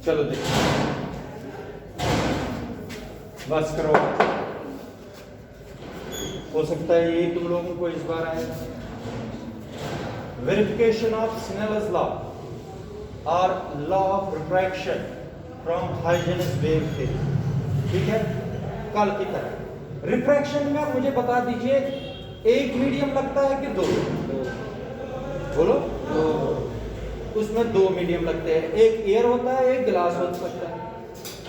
चलो देखो, बस करो। हो सकता है ये तुम लोगों को इस बार आए। वेरिफिकेशन ऑफ स्नेलर्स लॉ और law of refraction from Huygens wave theory. ठीक है, कल की तरह रिफ्रैक्शन में मुझे बता दीजिए, एक मीडियम लगता है कि दो? बोलो। उसमें दो मीडियम लगते हैं, एक एयर होता है, एक ग्लास हो सकता है।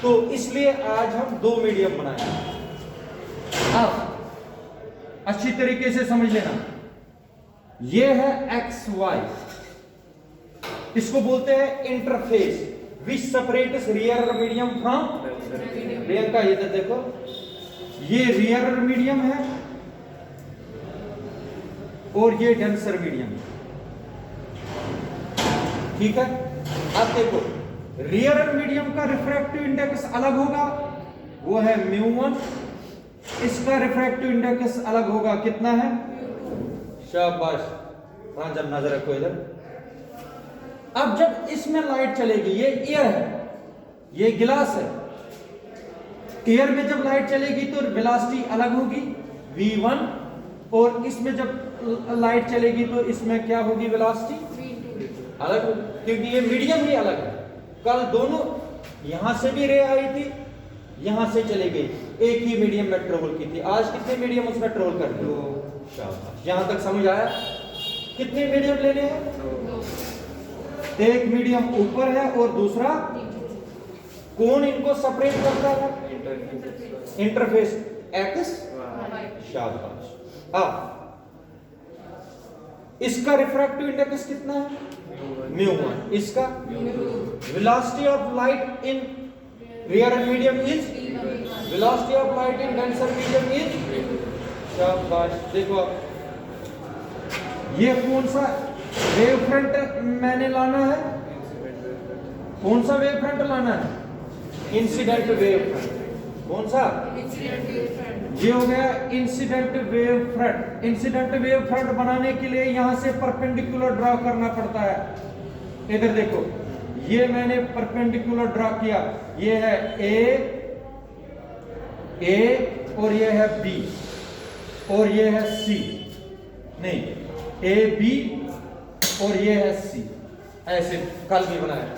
तो इसलिए आज हम दो मीडियम बनाएंगे। अब अच्छी तरीके से समझ लेना, ये है एक्स वाई, इसको बोलते हैं interface which separates rear medium from Priyanka. ये देखो, ये रियर मीडियम है और ये डेंसर मीडियम। ठीक है, अब देखो, रियर मीडियम का रिफ्रैक्टिव इंडेक्स अलग होगा, वो है μ1। इसका रिफ्रैक्टिव इंडेक्स अलग होगा, कितना है? शाबाश। हाँ, जब नजर रखो इधर। अब जब इसमें लाइट चलेगी, ये एयर है, ये गिलास है, एयर में जब लाइट चलेगी तो वेलोसिटी अलग होगी v1, और इसमें जब लाइट चलेगी तो इसमें क्या होगी? वेलोसिटी अलग होगी, क्योंकि ये मीडियम ही अलग है। कल दोनों, यहां से भी रे आई थी, यहां से चली गई, एक ही मीडियम में ट्रेवल की थी। आज कितने मीडियम उसमें ट्रेवल कर रही हो? यहां तक समझ आया? कितने मीडियम लेने हैं? एक मीडियम ऊपर है और दूसरा, कौन इनको सेपरेट करता है? Interface x. शाबाश। इसका रिफ्रैक्टिव इंडेक्स कितना है? μ1। इसका velocity of light in rear medium is, velocity of light in denser medium is. शाबाश। देखो, ये कौन सा वेव फ्रंट मैंने लाना है? कौन सा वेव फ्रंट लाना है? Incident wave front. कौन सा? ये हो गया incident wave front. Incident wave front बनाने के लिए यहां से परपेंडिकुलर ड्रॉ करना पड़ता है। इधर देखो, ये मैंने परपेंडिकुलर ड्रॉ किया, ये है ए और ये है बी और ये है सी, नहीं, ए बी और ये है सी, ऐसे कल भी बनाया।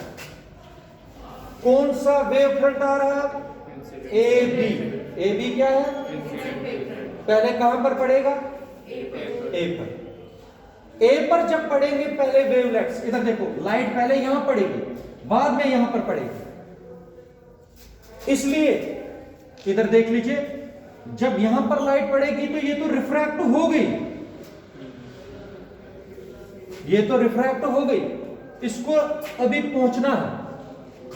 कौन सा वेव फ्रंट आ रहा है? A B. ए बी क्या है? पहले कहां पर पड़ेगा? ए पर। ए पर जब पड़ेंगे पहले वेवलेट्स, इधर देखो, लाइट पहले यहां पड़ेगी, बाद में यहां पर पड़ेगी। इसलिए इधर देख लीजिए, जब यहां पर लाइट पड़ेगी तो ये तो रिफ्रैक्ट हो गई, ये तो रिफ्रैक्ट हो गई, इसको अभी पहुंचना है।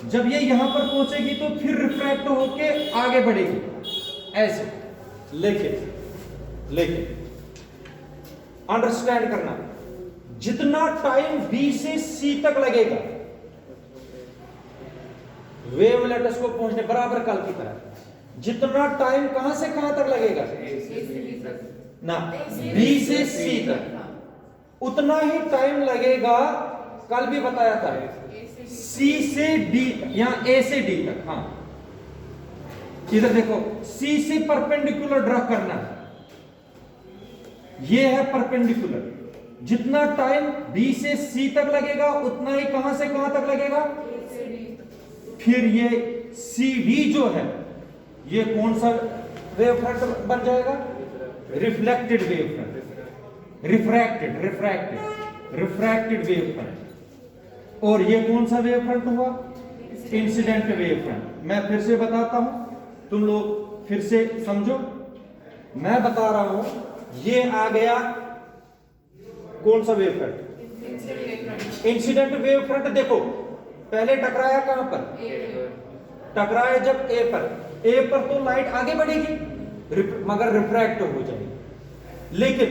जब ये यहां पर पहुंचेगी तो फिर रिफ्रैक्ट होके आगे बढ़ेगी, ऐसे। लेकिन अंडरस्टैंड करना, जितना टाइम बी से सी तक लगेगा वेवलेट्स को पहुंचने, बराबर कल की तरह, जितना टाइम कहां से कहां तक लगेगा ना, बी से सी तक, उतना ही टाइम लगेगा, कल भी बताया था, सी से डी या ए से डी तक। हाँ, इधर देखो, सी से परपेंडिकुलर ड्रॉ करना है, ये है परपेंडिकुलर। जितना टाइम बी से सी तक लगेगा उतना ही कहां से कहां तक लगेगा? फिर ये सी डी जो है, ये कौन सा वेव फ्रंट बन जाएगा? Reflected wave front, refracted wave front. और ये कौन सा वेव फ्रंट हुआ? Incident wave front. मैं फिर से बताता हूं, तुम लोग फिर से समझो। मैं बता रहा हूं, ये आ गया कौन सा wave front? Incident wave front. देखो, पहले टकराया कहां पर? टकराया जब ए पर। ए पर तो लाइट आगे बढ़ेगी मगर रिफ्रैक्ट हो जाएगी। लेकिन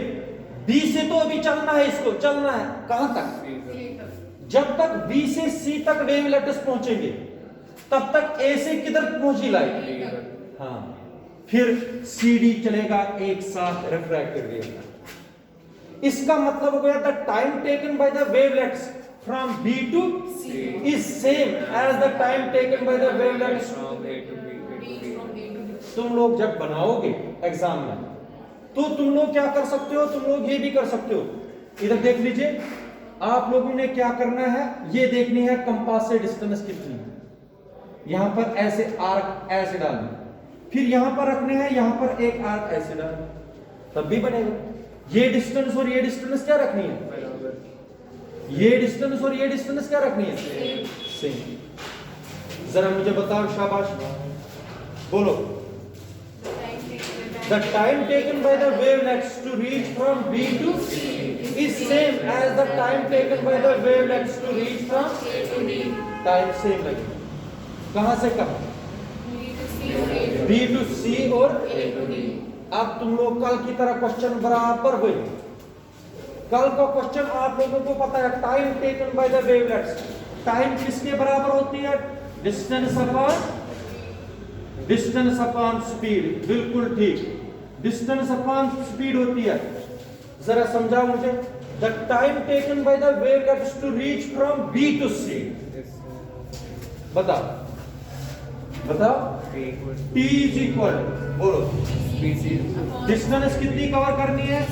बी से तो अभी चलना है, इसको चलना है कहां तक? जब तक बी से सी तक वेवलेट्स पहुंचेंगे तब तक ए से किधर पहुंची लाइट? हाँ, फिर सी डी चलेगा एक साथ, रिफ्रैक्टेड वेव। इसका मतलब हो गया the time taken by the wavelets from B to C is same as the time taken by the wavelength from A to B. तुम लोग जब बनाओगे एग्जाम में तो तुम लोग क्या कर सकते हो, तुम लोग ये भी कर सकते हो। इधर देख लीजिए, आप लोगों ने क्या करना है, ये देखनी है कंपास से डिस्टेंस कितनी है। यहां पर ऐसे आर्क ऐसे डालना, फिर यहां पर रखने हैं, यहां पर एक आर्क ऐसे डालना, तब भी बनेगा। ये डिस्टेंस और ये डिस्टेंस क्या रखनी है, ये डिस्टेंस और ये डिस्टेंस क्या रखनी है, सेम। जरा मुझे बताओ, शाबाश बोलो। The time taken by the wavelengths to reach from B to C is same as the time taken by the wavelengths to reach from A to D. Time same लगेगा। कहां से कहां, B to C और A to D। अब तुम लोग कल की तरह क्वेश्चन बराबर वही, कल का क्वेश्चन आप लोगों को पता है, time taken by the wavelets, time किसके बराबर होती है, डिस्टेंस अपॉन स्पीड, बिल्कुल ठीक, डिस्टेंस अपॉन स्पीड होती है। जरा समझाओ मुझे, the time taken by the wavelets to reach from B to C, बताओ बताओ। T इज इक्वल, बोलो, डिस्टेंस कितनी कवर करनी है,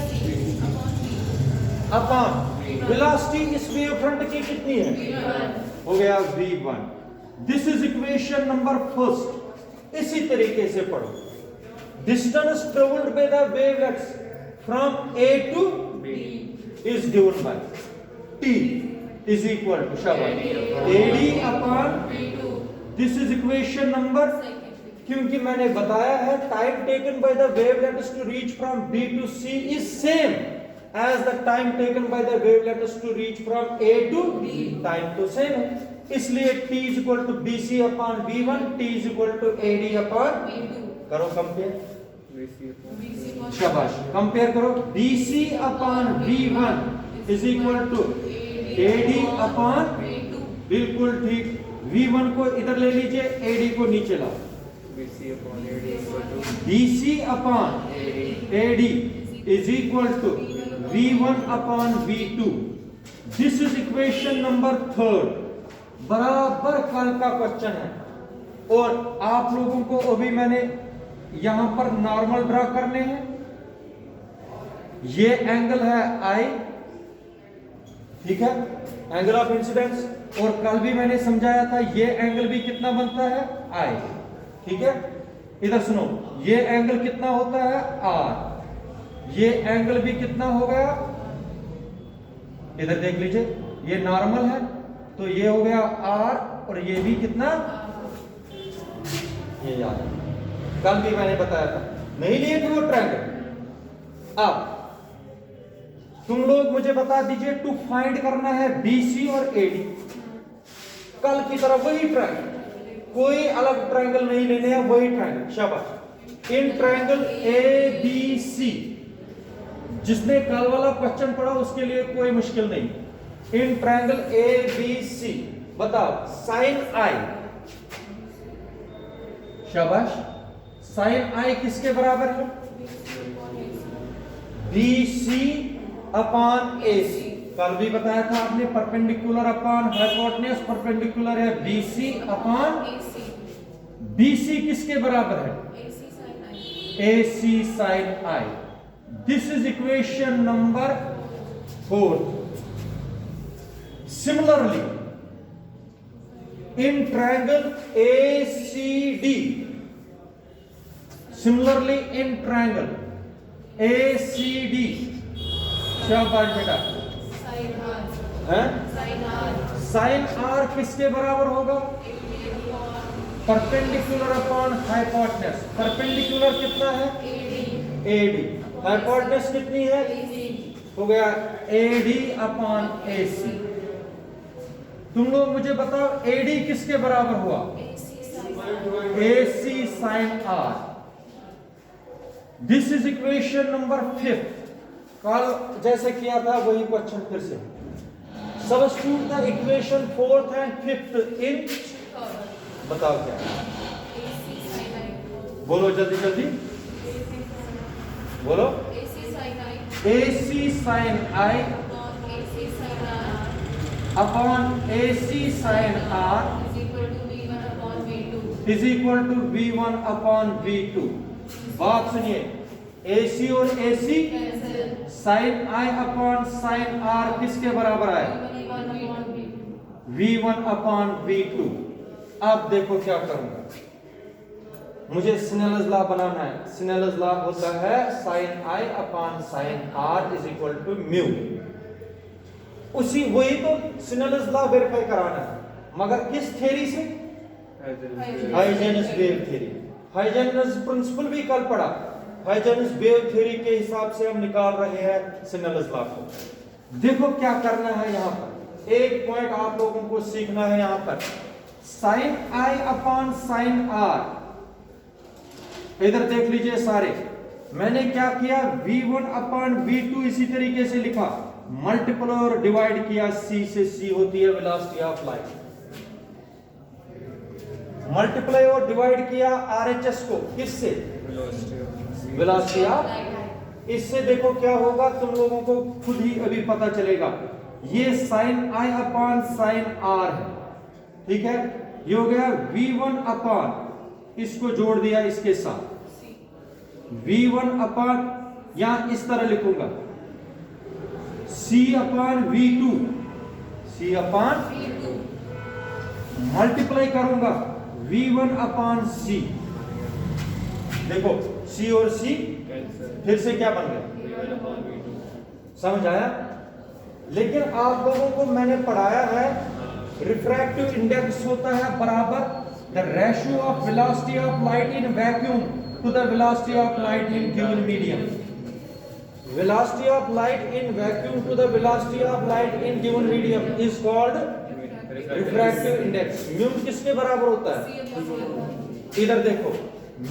अपॉन वेलोसिटी इस वेव फ्रंट की कितनी है, हो गया v1। This is equation number first. इसी तरीके से पढ़ो, distance travelled by the wavelets from A to B is given by T is equal to शाबाश AD upon V2। This is equation number, क्योंकि मैंने बताया है time taken by the wavelets to reach from B to C is same as the time taken by the wavelets to reach from A to B, time तो सेम है, इसलिए T is equal to BC upon V1, T is equal to AD upon V2। करो compare, शाबाश, compare करो, BC upon V1 is equal to AD upon V2, बिल्कुल ठीक। V1 को इधर ले लीजिए, AD को नीचे लाओ, BC upon AD is equal to V1 upon V2। This is equation number third, बराबर कल का क्वेश्चन है। और आप लोगों को अभी मैंने यहां पर नॉर्मल ड्रा करने हैं, ये एंगल है I, ठीक है, एंगल ऑफ इंसिडेंस, और कल भी मैंने समझाया था ये एंगल भी कितना बनता है I, ठीक है। इधर सुनो, ये एंगल कितना होता है R, ये एंगल भी कितना हो गया, इधर देख लीजिए, ये नॉर्मल है तो ये हो गया R, और ये भी कितना, ये याद है, कल भी मैंने बताया था, नहीं लिए थे वो ट्रायंगल। अब तुम लोग मुझे बता दीजिए, टू फाइंड करना है BC और AD, कल की तरह वही ट्रायंगल, कोई अलग ट्रायंगल नहीं लेने हैं, वही ट्रायंगल, शाबाश। इन ट्रायंगल ABC, जिसने कल वाला क्वेश्चन पढ़ा उसके लिए कोई मुश्किल नहीं। इन ट्रायंगल ABC बताओ, साइन I, शाबाश, साइन I किसके बराबर है, BC अपॉन AC। कल भी बताया था आपने, परपेंडिकुलर अपॉन हाइपोटेन्यूज, परपेंडिकुलर है BC अपॉन BC किसके बराबर है, AC sine I। This is equation number 4। Similarly, in triangle ACD, similarly in triangle ACD, शाबाश बेटा, साइन R किसके बराबर होगा, परपेंडिकुलर अपॉन हाइपोटेन्यूज। परपेंडिकुलर कितना है, AD, हाइपोटेन्यूज कितनी है, हो गया AD अपॉन AC। तुम लोग मुझे बताओ, AD किसके बराबर हुआ, AC sine R। This is equation number 5। कल जैसे किया था वही क्वेश्चन फिर से, substitute the equation 4th and 5th in, बताओ क्या, बोलो जल्दी जल्दी बोलो, AC sine I upon AC sin R is equal to V1 upon V2. Is equal to V1 upon V2। बात सुनिए, AC और AC Cancel. sin I upon sin R किसके बराबर आए? V1 upon V2। अब देखो क्या करूंगा, मुझे स्नेलस लॉ बनाना है। स्नेलस लॉ होता है sin I upon sin R is equal to mu. उसी वही तो स्नेलस लॉ वेरीफाई कराना है, मगर किस थ्योरी से? हाइजेनस वेव थ्योरी। हाइजेनस प्रिंसिपल भी कल पढ़ा। हाइजेनस वेव थ्योरी के हिसाब से हम निकाल रहे हैं स्नेलस लॉ को। देखो क्या करना है, यहाँ पर एक पॉइंट आप लोगों को सीखना है। यहाँ पर sin I upon sin R, इधर देख लीजिए सारे, मैंने क्या किया, V1 अपॉन V2 इसी तरीके से लिखा, मल्टीप्लाई और डिवाइड किया, C से C होती है वेलोसिटी ऑफ लाइट। मल्टीप्लाई और डिवाइड किया RHS को, किससे? Velocity of. इससे देखो क्या होगा, तुम लोगों को खुद ही अभी पता चलेगा। ये sin I upon sin R है, ठीक है। ये हो गया V1 अपॉन, इसको जोड़ दिया इसके साथ, V1 अपॉन, यहां इस तरह लिखूंगा C upon V2, C upon, multiply करूंगा V1 अपॉन C। देखो C और C फिर से क्या बन गया, समझ आया? लेकिन आप लोगों को मैंने पढ़ाया है, रिफ्रैक्टिव इंडेक्स होता है बराबर the ratio of velocity of light in vacuum to the velocity of light in given medium. Velocity of light in vacuum to the velocity of light in given medium is called refractive index. Mu किसके बराबर होता है? इधर देखो,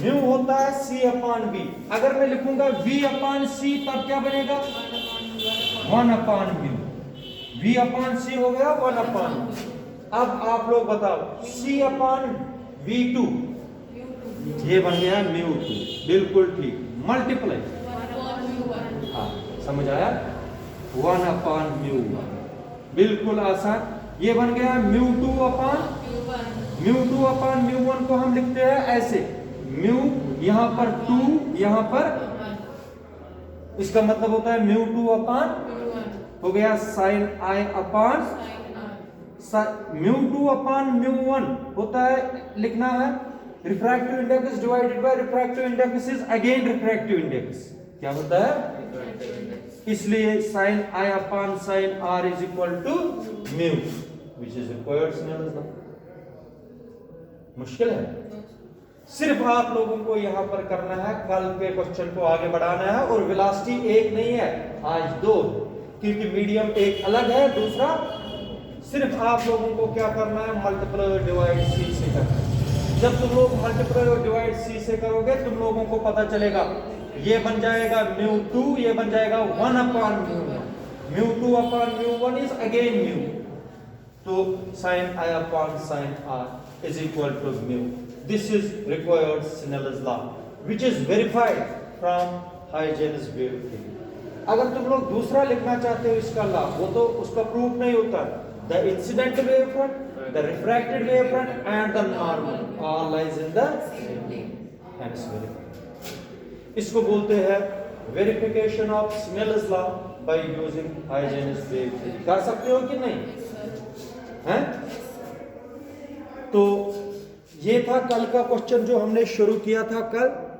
mu होता है C upon V। अगर मैं लिखूंगा V अपॉन C, तब क्या बनेगा? 1 upon mu. V upon C हो गया 1 अपॉन। अब आप लोग बताओ, C अपॉन V2, ये बन गया μ2, बिल्कुल ठीक। मल्टीप्लाई, हाँ समझ आया, 1 अपॉन μ1, बिल्कुल आसान। ये बन गया μ2 अपॉन μ2 अपॉन μ1 को हम लिखते हैं ऐसे, म्यू यहां पर 2, यहां पर, इसका मतलब होता है μ2 अपॉन, हो गया sin I अपॉन μ2 अपॉन μ1 होता है, लिखना है refractive index divided by refractive index is again refractive index. क्या होता है? इसलिए sin I upon sin R is equal to mu, which is required Snell's law. मुश्किल है, सिर्फ आप लोगों को यहां पर करना है, कल के क्वेश्चन को आगे बढ़ाना है। और वेलोसिटी एक नहीं है, आज 2, क्योंकि मीडियम एक अलग है, दूसरा। सिर्फ आप लोगों को क्या करना है, मल्टीप्लाई और डिवाइड C से करना है। जब तुम लोग मल्टीप्लाई और डिवाइड C से करोगे, तुम लोगों को पता चलेगा, ये बन जाएगा μ2, ये बन जाएगा 1 upon μ1। μ2 upon μ1 is again mu, तो sin I upon sin R is equal to mu. This is required Snell's law, which is verified from Huygens wave theory. अगर तुम लोग दूसरा लिखना चाहते हो इसका लॉ, वो तो उसका प्रूफ नहीं होता। The incident wave front, the refracted wave front and the normal all lies in the hence verified. इसको बोलते हैं verification of Snell's law by using Huygens wave theory। कर सकते हो कि नहीं? हैं? तो ये था कल का क्वेश्चन जो हमने शुरू किया था कल।